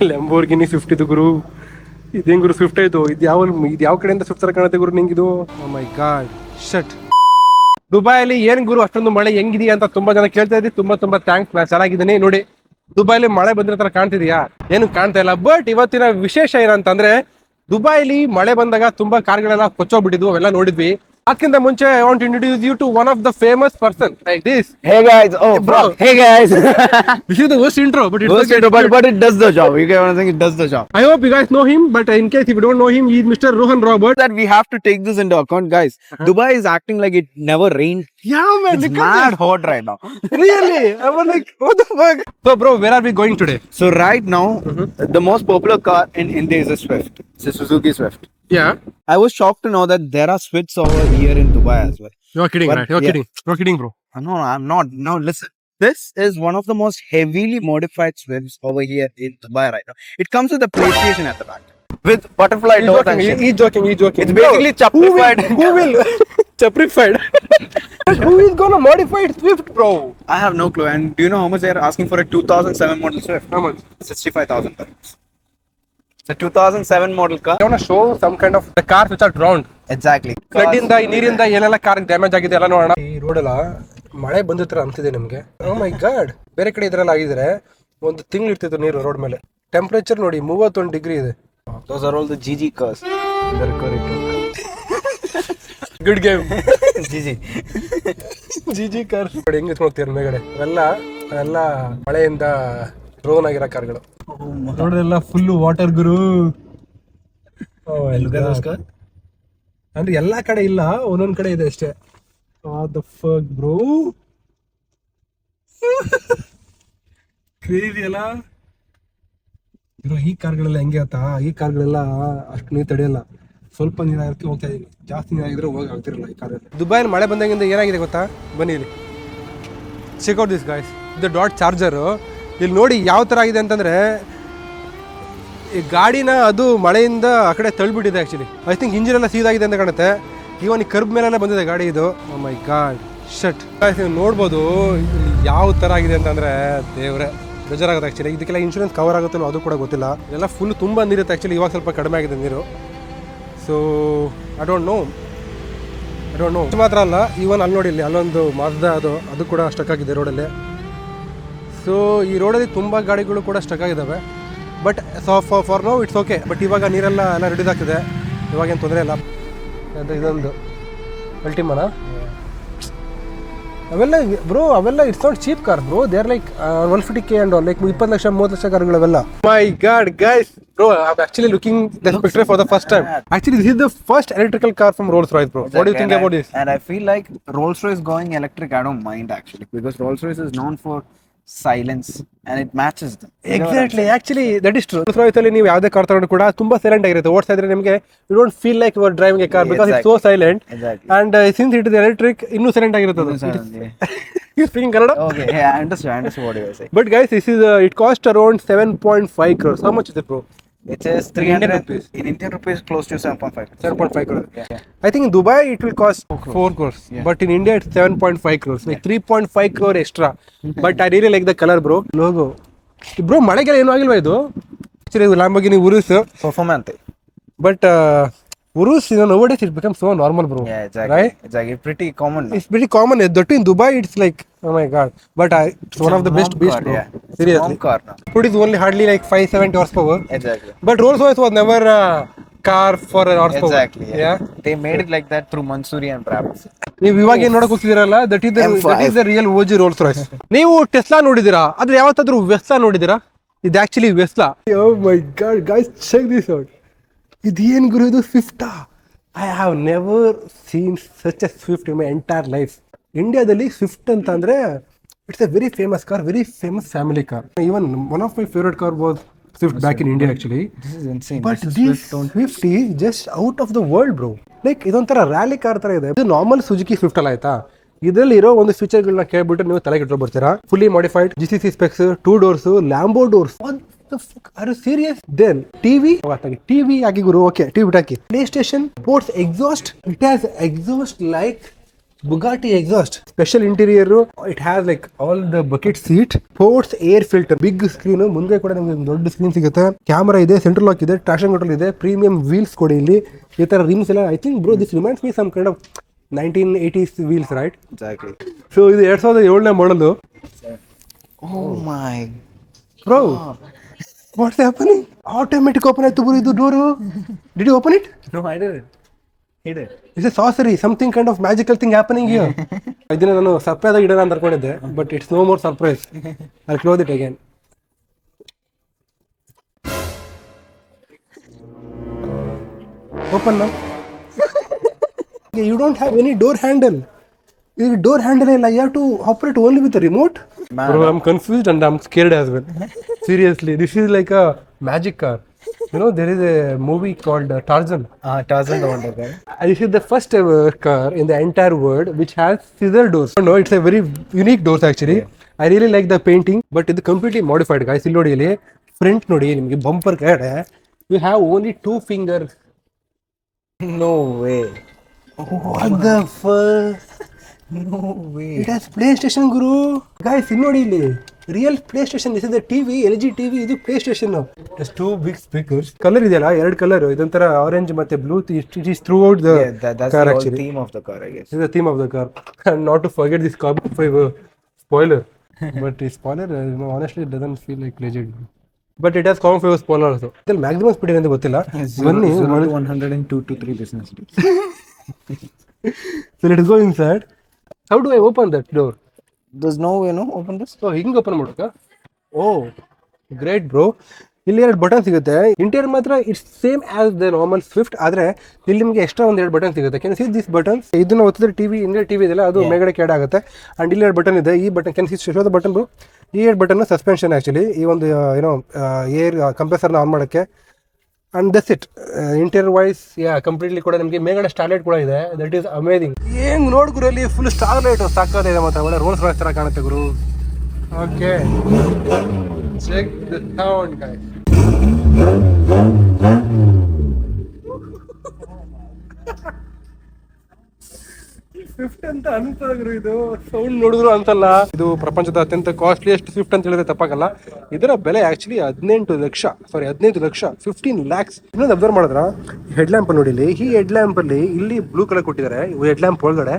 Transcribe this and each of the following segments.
Lamborghini Swift ಇದು ಗುರು. ಇದೇನ್ ಗುರು Swift ಆಯ್ತು? ಇದು ಯಾವ ಕಡೆಯಿಂದ ಸ್ವಿಫ್ಟ್ ತರ ಕಾಣುತ್ತೆ ಗುರು ನಿಂಗಿದು? ಓ ಮೈ ಗಾಡ್ ಶಟ್. ದುಬೈಲಿ ಏನ್ ಗುರು ಅಷ್ಟೊಂದು ಮಳೆ ಹೆಂಗಿದೆಯಾ ಅಂತ ತುಂಬಾ ಜನ ಕೇಳ್ತಾ ಇದ್ರಿ. ತುಂಬಾ ಥ್ಯಾಂಕ್ಸ್. ನಾನು ಚೆನ್ನಾಗಿದ್ದೀನಿ. ನೋಡಿ ದುಬೈಲಿ ಮಳೆ ಬಂದಿರೋ ತರ ಕಾಣ್ತಿದ್ಯಾ? ಏನು ಕಾಣ್ತಾ ಇಲ್ಲ. ಬಟ್ ಇವತ್ತಿನ ವಿಶೇಷ ಏನಂತಂದ್ರೆ ದುಬೈಲಿ ಮಳೆ ಬಂದಾಗ ತುಂಬಾ ಕಾರ್ಗಳೆಲ್ಲ ಕೊಚ್ಚೋಗ್ಬಿಟ್ಟಿದ್ವು, ಅವೆಲ್ಲ ನೋಡಿದ್ವಿ. ಅದಕ್ಕಿಂತ ಮುಂಚೆ I want introduce you to one of the famous person like this. Hey guys, oh bro, hey guys. This is the worst intro, but it's Worst okay. intro, but it does the job. You get what I'm saying? It does the job. I hope you guys know him, but in case if you don't know him, he is Mr. Rohan Robert. That we have to take this into account, guys. Dubai is acting like it never rained. Yeah, man. It's mad hot right now. Really? I was like, what the fuck? So, bro, where are we going today? So right now, the most popular car in India is a Swift. It's a Suzuki Swift. Yeah. I was shocked to know that there are Swifts over here in Dubai as well. You're kidding, But, right? You're yeah. kidding. You're kidding, bro. No, I'm not. No, listen. This is one of the most heavily modified Swifts over here in Dubai right now. It comes with a PlayStation at the back. With butterfly He's doors and joking. shit. He's joking. He's joking. It's basically chaprified. Who will? Chaprified. Who is gonna modify Swift, bro? I have no clue. And do you know how much they are asking for a 2007 model Swift? How much? 65,000 dirhams. It's a 2007 model car. I wanna show some kind of the cars which are drowned. Exactly. Flood ಇಂದ ನೀರಿಂದ ಏನೆಲ್ಲ car damage ಆಗಿದೆ ಎಲ್ಲ ನೋಡೋಣ. ಈ road ಎಲ್ಲ ಮಳೆ ಬಂದ ತರ ಅನ್ಸಿದೆ ನಮ್ಗೆ. ಓ ಮೈ ಗಾಡ್. ಬೇರೆ ಕಡೆ ಇದ್ರಲ್ಲಿ ಆಗಿದ್ರೆ ಒಂದು ತಿಂಗಳು ಇರ್ತಿತ್ತು ನೀರು ರೋಡ್ ಮೇಲೆ. ಟೆಂಪರೇಚರ್ ನೋಡಿ 31 ಡಿಗ್ರಿ ಇದೆ. Those are all the GG cars. Good game. GG. GG car ನೋಡಿ ಹೆಂಗ್ ಎತ್ಕೊಳ್ತೀರ ಮೇಗಡೆ. ಅವೆಲ್ಲ ಮಳೆಯಿಂದ ಡ್ರೋನ್ ಆಗಿರೋ ಕಾರ್ಗಳು. ರೋಡೆಲ್ಲ ಫುಲ್ ವಾಟರ್ ಗುರು. ಅಂದ್ರೆ ಎಲ್ಲಾ ಕಡೆ ಇಲ್ಲ, ಒಂದೊಂದ್ ಕಡೆ ಇದೆ ಅಷ್ಟೇ. The fuck bro. ಕ್ರೇಜಿ ಅಲ್ಲ ಈ ಕಾರ್ಗಳೆಲ್ಲ ಹೆಂಗೆ ಆತಾ? ಈ ಕಾರ್ಗಳೆಲ್ಲ ಅಷ್ಟು ನೀರು ತಡೆಯಲ್ಲ. ಸ್ವಲ್ಪ ನೀರಾಗಿ ಹೋಗ್ತಾ ಇದೀನಿ, ಜಾಸ್ತಿ ನೀರಾಗಿದ್ರೆ ಹೋಗಿ ಆಗ್ತಿರಲ್ಲ ಈ ಕಾರಲ್ಲಿ. ದುಬೈಲಿ ಮಳೆ ಬಂದಾಗಿಂದ ಏನಾಗಿದೆ ಗೊತ್ತಾ? ಬನ್ನಿ ಇಲ್ಲಿ ಚೆಕ್ ಔಟ್ ದಿಸ್ ಗಾಯ್ಸ್. ಇದು ಡಾಟ್ ಚಾರ್ಜರು. ಇಲ್ಲಿ ನೋಡಿ ಯಾವ ಥರ ಆಗಿದೆ ಅಂತಂದರೆ ಈ ಗಾಡಿನ ಅದು ಮಳೆಯಿಂದ ಆ ಕಡೆ ತಳ್ಳಿಬಿಟ್ಟಿದೆ. ಆ್ಯಕ್ಚುಲಿ ಐ ಥಿಂಕ್ ಇಂಜಿನ್ ಎಲ್ಲ ಸೀದಾಗಿದೆ ಅಂತ ಕಾಣುತ್ತೆ. ಇವನ್ ಈ ಕರ್ಬ್ ಮೇಲೆಲ್ಲ ಬಂದಿದೆ ಗಾಡಿ ಇದು. ಓ ಮೈ ಗಾಡ್ ಶಟ್. ನೀವು ನೋಡ್ಬೋದು ಇಲ್ಲಿ ಯಾವ ಥರ ಆಗಿದೆ ಅಂತಂದರೆ ದೇವ್ರೆ ಬೇಜಾರಾಗುತ್ತೆ. ಆ್ಯಕ್ಚುಲಿ ಇದಕ್ಕೆಲ್ಲ ಇನ್ಶೂರೆನ್ಸ್ ಕವರ್ ಆಗುತ್ತೋ ಅದು ಕೂಡ ಗೊತ್ತಿಲ್ಲ. ಇದೆಲ್ಲ ಫುಲ್ ತುಂಬ ನೀರುತ್ತೆ. ಆ್ಯಕ್ಚುಲಿ ಇವಾಗ ಸ್ವಲ್ಪ ಕಡಿಮೆ ಆಗಿದೆ ನೀರು. So I don't know. ಮಾತ್ರ ಅಲ್ಲ, ಇವನ್ ಅಲ್ಲಿ ನೋಡಿ, ಇಲ್ಲಿ ಅಲ್ಲೊಂದು ಮಾಜ್ದಾ ಅದು ಕೂಡ ಸ್ಟಕ್ ಆಗಿದೆ ರೋಡಲ್ಲಿ. ಸೊ ಈ ರೋಡಲ್ಲಿ ತುಂಬ ಗಾಡಿಗಳು ಕೂಡ ಸ್ಟಕ್ ಆಗಿದ್ದಾವೆ. But for now it's okay. But ಇವಾಗ ನೀರೆಲ್ಲ ಹಿಡಿದಾಗ್ತಿದೆ, ಇವಾಗೇನು ತೊಂದರೆ ಇಲ್ಲ. ಅಂದರೆ ಇದೊಂದು ಅಲ್ಟಿಮಾನ ಅವೆಲ್ಲ it's not cheap car bro. They are like 150K and like 20 lakh 30 lakh ಕಾರ್ಗಳೆಲ್ಲ. My god guys, bro, I'm actually looking this picture for the first time. Actually, this is the first electrical car from Rolls-Royce, bro. What do you think about this? And I feel like Rolls-Royce going electric, I don't mind actually, because Rolls-Royce is known for silence and it matches them. Exactly. Actually, that is true. Rolls-Royce ಅಲ್ಲಿ ನೀವು ಯಾವುದೇ car ತಗೊಂಡು ಕೂಡ ತುಂಬಾ silent ಆಗಿರುತ್ತೆ. ಓಡ್ತಾ ಇದ್ರೆ ನಿಮಗೆ you don't feel like you are driving a car because it's so silent. Exactly. And since it is electric, ಇನ್ನೂ ಸೈಲೆಂಟ್ ಆಗಿರುತ್ತೆ ಅದು. You speaking Kannada? Okay, yeah, I understand what you are saying. But guys, this is it cost around 7.5 crores. How much is it, bro? It is 300 rupees. In Indian rupees, close to 7.5. 7.5 crores. Yeah. I think in Dubai it will cost 4 crores. Yeah. But in India it's 7.5 crores. Like 3.5 crore extra. But I really like the color, bro. Logo. Bro, ಮಳೆಗೆಲ್ಲ ಏನೂ ಆಗಿಲ್ವಾ ಇದು? Actually, Lamborghini Urus. Performante. But Urus, nowadays it becomes so normal, bro. Yeah, exactly. Right? Exactly. Pretty common. It's pretty common. That too in Dubai, it's like, oh my god. But it's one of the best beasts, bro. Yeah. Seriously. It's a car now. It is only hardly like 570 horsepower. Exactly. But Rolls-Royce was never a car for a horsepower. Exactly. Yeah. They made it like that through Mansoori and Brabus. ನೀವು ಇವಾಗ ಏನ್ ನೋಡಕ್ ಹೋಗ್ತಿದ್ದೀರಲ್ಲ, that is the real OG Rolls Royce. ನೀವು Tesla ನೋಡಿದಿರಾ? ಆದ್ರೆ ಯಾವತ್ತಾದ್ರೂ Wesla ನೋಡಿದಿರಾ? ಇದು actually Wesla. Oh my god guys, check this out. ಇದೇನ್ ಗುರು ಇದು? ಸ್ವಿಫ್ಟಾ? I have never seen such a Swift in my entire life. ಇಂಡಿಯಾದಲ್ಲಿ ಸ್ವಿಫ್ಟ್ ಅಂತ ಅಂದ್ರೆ it's a very famous car, very famous family car. Even one of my favourite car was Swift back in India actually. This is insane. But this Swift is just out of the world, bro. Like ಇದೊಂಥರ rally car ತರ ಇದೆ. ಇದು normal Suzuki Swift ಅಲ್ಲ, ಆಯ್ತಾ? ಇದರಲ್ಲಿ ಇರೋ ಒಂದು ಫೀಚರ್ಗಳನ್ನ ಕೇಳ್ಬಿಟ್ಟು ನೀವು ತಲೆಗೆ ಇಟ್ಕೊಂಡ್ಬಿಡ್ತೀರಾ. Fully modified GCC specs, 2 doors, Lambo doors. What the fuck? Are you serious? Then TV ಹಾಕಿ ಗುರು. ಓಕೆ, TV ಹಾಕಿ. PlayStation ports exhaust. It has exhaust like Bugatti exhaust, special interior. It has like all the bucket seat, sports air filter, big screen. ಮುಂದೆ ಕೂಡ ನಿಮಗೆ ದೊಡ್ಡ screen ಸಿಗುತ್ತೆ. Camera ಇದೆ, central lock ಇದೆ, ಟ್ರಾಕ್ಷನ್ ಕಂಟ್ರೋಲ್ ಇದೆ, premium wheels ಕೊಡಿ ಇಲ್ಲಿ. ಈ ತರ ರಿಮ್ಸ್ ಎಲ್ಲ I think bro this reminds me some kind of 1980s wheels, right? Exactly. So ಇದು 2007ನೇ ಮಾಡಲು. Oh my Bro, what's happening? Automatic open ಆಯ್ತು ಬ್ರೋ ಇದು door. Did you open it? No, I didn't. He did. It's a sorcery, something kind of magical thing happening here. ಇದನ್ನ ನಾನು surprise ಆಗಿ ಇಡೋಣ ಅಂತ ಅನ್ಕೊಂಡಿದ್ದೆ, but it's no more surprise. I'll close it again. Open now. You don't have any door handle. This door handle ಇಲ್ಲ, you have to operate only with the remote. Bro, I'm confused and I'm scared as well. Seriously, this is like a magic car. You know, there is a movie called Tarzan. Tarzan the Wonder Car. This is the first ever car in the entire world which has scissor doors. No, it's a very unique doors actually. Yeah. I really like the painting, but it's completely modified, guys. ಇಲ್ಲಿ ನೋಡಿ, ಇಲ್ಲಿ front ನೋಡಿ, ನಿಮಗೆ bumper ಕಡೆ you have only 2 fingers. No way. What the fuck? No way. It has PlayStation, guru. Guys, ಇಲ್ಲಿ ನೋಡಿ, ಇಲ್ಲಿ real PlayStation. This is the TV, LG TV. ಇದು PlayStation. There's 2 big speakers. Colour ಇದೆಯಲ್ಲ, 2 colour, ಇದೊಂಥರ orange ಮತ್ತೆ blue. It is throughout the That's car the whole actually. theme of the car, I guess. This is the theme of the car. And not to forget this carbon fiber spoiler. But the spoiler, honestly, it doesn't feel like legit. But it has carbon fiber spoiler also. The maximum speed ಏನಂತ ಗೊತ್ತಿಲ್ಲ. ಬನ್ನಿ, 102 to 3 business days. So let's go inside. How do I open that door? There's no way, no? Open this? So ಹಿಂಗೆ open ಮಾಡೋಕ? Oh, great bro. ಇಲ್ಲಿ 2 button ಸಿಗುತ್ತೆ. Interior ಮಾತ್ರ it's same as the normal Swift, ಆದ್ರೆ ಇಲ್ಲಿ ನಿಮಗೆ extra 2 button ಸಿಗುತ್ತೆ. Can see this buttons? ಇದನ್ನ ಒತ್ತಿದ್ರೆ ಟಿವಿ, ಇಂಡಿಯಾ ಟಿವಿ ಇದೆಲ್ಲ ಅದು ಮೇಗಡೆ ಕೆಡ ಆಗುತ್ತೆ. ಅಂಡ್ ಇಲ್ಲಿ 2 ಬಟನ್ ಇದೆ. ಈ button can see show the button bro. ಈ 2 ಬಟನ್ ಸಸ್ಪೆನ್ಷನ್ ಆಕ್ಚುಲಿ, ಈ ಒಂದು ಏನೋ ಏರ್ ಕಂಪ್ರೆಸರ್ನ ಆನ್ ಮಾಡೋಕ್ಕೆ. And that's it. Interior wise completely ಕೂಡ ನಿಮಗೆ ಮೇಗಡೆ ಸ್ಟಾರ್ಲೈಟ್ ಕೂಡ ಇದೆ. That is amazing. ಹೆಂಗ್ ನೋಡ್ ಗುರು, ಅಲ್ಲಿ ಫುಲ್ ಸ್ಟಾರ್ಲೈಟ್ ಸಾಕಾಗಿದೆ, ಮತ್ತೆ ಒಳ್ಳೆ ರೋಲ್ಸ್ ರಾಯ್ಸ್ ತರ ಕಾಣುತ್ತೆ ಗುರು. Okay, check the sound guys. Swift ಅಂತ ಅನ್ಸಲ್ಲ ಗುರು, ಇದು ಸೌಂಡ್ ನೋಡಿದ್ರು ಅಂತಲ್ಲ. ಇದು ಪ್ರಪಂಚದ ಅತ್ಯಂತ ಕಾಸ್ಟ್ಲಿಯಸ್ಟ್ ಸ್ವಿಫ್ಟ್ ಅಂತ ಹೇಳಿದ್ರೆ ತಪ್ಪಾಗಲ್ಲ. ಇದರ ಬೆಲೆ ಆಕ್ಚುಲಿ 15 ಲಕ್ಷ. 15 lakhs. ಇನ್ನೊಂದು ಅಬ್ಸರ್ವ್ ಮಾಡಿದ್ರ, ಹೆಡ್ ಲ್ಯಾಂಪ್ ನೋಡಿ, ಇಲ್ಲಿ ಈ ಹೆಡ್ ಲ್ಯಾಂಪ್ ಅಲ್ಲಿ ಇಲ್ಲಿ ಬ್ಲೂ ಕಲರ್ ಕೊಟ್ಟಿದ್ದಾರೆ ಹೆಡ್ ಲ್ಯಾಂಪ್ ಒಳಗಡೆ,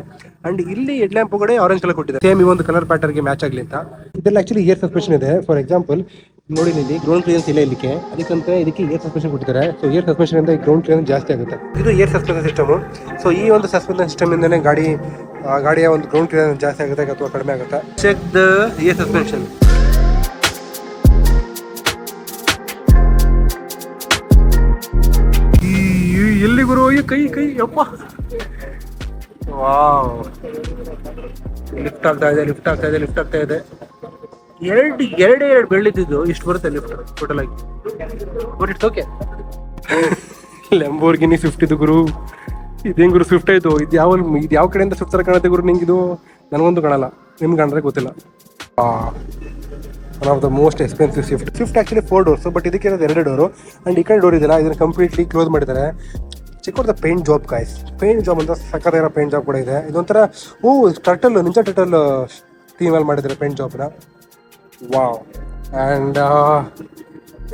ಅಂಡ್ ಇಲ್ಲಿ ಹೆಡ್ ಲ್ಯಾಂಪ್ ಒಳಗಡೆ ಆರೆಂಜ್ ಕಲರ್ ಕೊಟ್ಟಿದ್ದಾರೆ. ಸೇಮ್ ಈ ಒಂದು ಕಲರ್ ಪ್ಯಾಟರ್ನ್ ಗೆ ಮ್ಯಾಚ್ ಆಗ್ಲಿ ಅಂತ. ಇದೆಲ್ಲ ಆಕ್ಚುಲಿ ಏರ್ ಸಸ್ಪೆನ್ಷನ್ ಇದೆ. ಫಾರ್ ಎಕ್ಸಾಂಪಲ್ ನೋಡಿ, ಇಲ್ಲಿ ಗ್ರೌಂಡ್ ಕ್ಲಿಯರೆನ್ಸ್ ಇಲ್ಲ ಇದಕ್ಕೆ, ಅದಕ್ಕಂತ ಇದಕ್ಕೆ ಏರ್ ಸಸ್ಪೆನ್ಷನ್ ಕೊಟ್ಟಿದ್ದಾರೆ. ಸೊ ಏರ್ ಸಸ್ಪೆನ್ಷನ್ ಇಂದ ಗ್ರೌಂಡ್ ಕ್ಲಿಯರೆನ್ಸ್ ಜಾಸ್ತಿ ಆಗುತ್ತೆ. ಇದು ಏರ್ ಸಸ್ಪೆನ್ಷನ್ ಸಿಸ್ಟಮ್. ಸೊ ಈ ಒಂದು ಸಸ್ಪೆನ್ಷನ್ ಸಿಸ್ಟಮ್ ಇಂದನೇ ಗಾಡಿಯ ಒಂದು ಗ್ರೌಂಡ್ ಕ್ಲಿಯರೆನ್ಸ್ ಜಾಸ್ತಿ ಆಗುತ್ತೆ ಅಥವಾ ಕಡಿಮೆ ಆಗುತ್ತೆ. Check the air suspension. ಎಲ್ಲಿ ಗುರು, ಕೈ ಅಪ್ಪ. ವಾವ್, ಲಿಫ್ಟ್ ಆಗ್ತಾ ಇದೆ. ಎರಡು ಬೆಳ್ಳಿದ್ದು ಇಷ್ಟು ಬರುತ್ತೆ ಲಿಫ್ಟ್ ಟೋಟಲ್ ಆಗಿ. But it's okay. Lamborghini Swift ಇದು ಗುರು. ಇದೇನು ಗುರು ಸ್ವಿಫ್ಟ್ ಆಯ್ತು? ಇದು ಯಾವ ಕಡೆಯಿಂದ ಸ್ವಿಫ್ಟ್ ತರ ಕಾಣುತ್ತೆ ಗುರು ನಿಂಗೆ? ಇದು ನನಗೊಂದು ಕಾಣಲ್ಲ, ನಿಮ್ಗೆ ಕಾಣ್ರೆ ಗೊತ್ತಿಲ್ಲ. One of the most expensive Swift actually 4 doors, but ಇದಕ್ಕೆ ಇರೋದು 2 ಡೋರು. ಅಂಡ್ ಈ ಕಡೆ ಡೋರ್ ಇದೆಯಲ್ಲ, ಇದನ್ನ ಕಂಪ್ಲೀಟ್ಲಿ ಕ್ಲೋಸ್ ಮಾಡಿದ್ದಾರೆ. Check out the paint job guys. Paint job ಅಂತ ಸಕ್ಕತ್ತಾಗಿರೋ ಪೇಂಟ್ ಜಾಬ್ ಕೂಡ ಇದೆ. ಇದೊಂಥರ ನಿಂಜಾ ಟರ್ಟಲ್ ಥೀಮಲ್ಲಿ ಮಾಡಿದ್ದಾರೆ ಪೇಂಟ್ ಜಾಬ್ನ. ವಾವ್. ಆ್ಯಂಡ್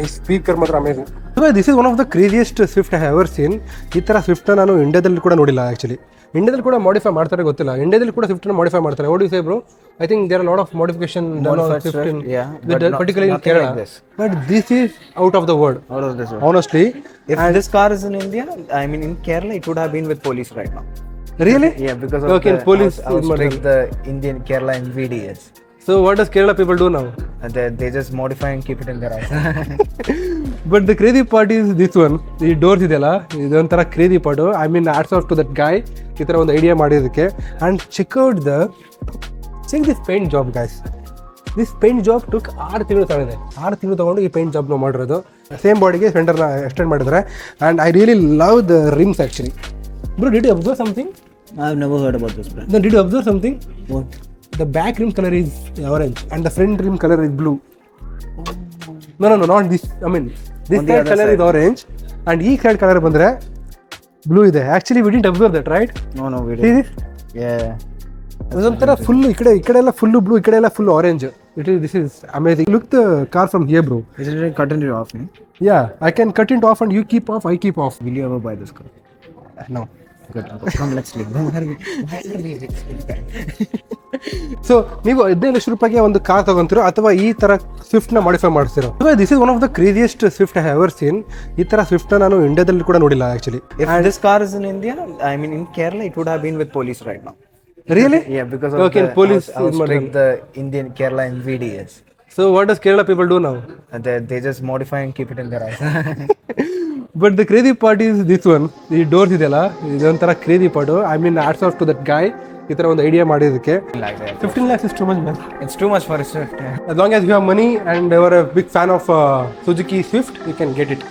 ಈ ಸ್ಪೀಕರ್ ಮಾತ್ರ amazing. This is one of the craziest Swift I have ever seen. ಈ ಥರ ಸ್ವಿಫ್ಟ್ನ ನಾನು ಇಂಡಿಯಾದಲ್ಲಿ ಕೂಡ ನೋಡಿಲ್ಲ ಆ್ಯಕ್ಚುಲಿ. ಇಂಡಿಯಾದಲ್ಲಿ ಕೂಡ ಮಾಡಿಫೈ ಮಾಡ್ತಾರೆ ಗೊತ್ತಿಲ್ಲ. ಇಂಡಿಯಾದಲ್ಲಿ ಕೂಡ ಸ್ವಿಫ್ಟ್ನ ಮಾಡಿಫೈ ಮಾಡ್ತಾರೆ. What you say bro? I think there are a lot of modification done on Swift particularly in Kerala. But this is out of the world. Honestly. If this car is in India, I mean in Kerala, it would have been with police right now. Really? Yeah, because of police the Indian Kerala MVDs. So what does Kerala people do now? They just modify and keep it in their eyes. But the crazy part is this one. The doors ಇದೆಲ್ಲ, ಇದೊಂಥರ crazy part. I mean, hats off to that guy. ಈ ಥರ ಒಂದು idea ಮಾಡಿದ್ದಕ್ಕೆ. And check this paint job guys. This paint job took 6 ತಿಂಗಳು ತಗೊಂಡಿದೆ. 6 ತಿಂಗಳು ತಗೊಂಡು ಈ ಪೇಂಟ್ ಜಾಬ್ನ ಮಾಡಿರೋದು. ಸೇಮ್ ಬಾಡಿಗೆ ಫೆಂಡರ್ನ ಎಕ್ಸ್ಟೆಂಡ್ ಮಾಡಿದ್ದಾರೆ. And I really love the RIMS actually. Bro, did you observe something? I've never heard about this brand. Then did you observe something? What? The back rim color is orange and the front rim color is blue. No, not this. I mean, this side color is orange and ee side color bandre blue ide. Actually, we didn't observe that, right? No, we didn't. See this? Yeah. ಅದೊಂಥರ full ಈ ಕಡೆ ಎಲ್ಲ full blue, ಈ ಕಡೆ ಎಲ್ಲ full orange. This is amazing. Look the car from here, bro. Is it cutting it off? Me? Yeah, I can cut it off and you keep off, I keep off. Will you ever buy this car? No. Good. Come, let's leave. So ನೀವು 15 ಲಕ್ಷ ರೂಪಾಯಿಗೆ ಒಂದು car ತಗೊಂತೀರೋ ಅಥವಾ ಈ ತರ Swift ನ modify ಮಾಡಿಸ್ತಿರೋ? This is one of the craziest Swift I ever seen. ಈ ತರ ಸ್ವಿಫ್ಟ್ ನಾನು ಇಂಡಿಯಾದಲ್ಲಿ ಕೂಡ ನೋಡಿಲ್ಲ actually. If this car is in India, I mean in Kerala, it would have been with police right now. Really? Yeah, because of Okay, the, police how is strict the Indian Kerala MVD is. So what does Kerala people do now? They just modify and keep it in their eyes. But the crazy part is this one. ಈ doors ಇದೆಯಲ್ಲ, ಇದೊಂಥರ crazy part. I mean hats off to that guy. ಈ ತರ ಒಂದು idea ಮಾಡಿದಕ್ಕೆ. Like that. 15 lakhs is too much, man. It's too much for a Swift. Yeah. As long as you have money and you are a big fan of Suzuki Swift, you can get it.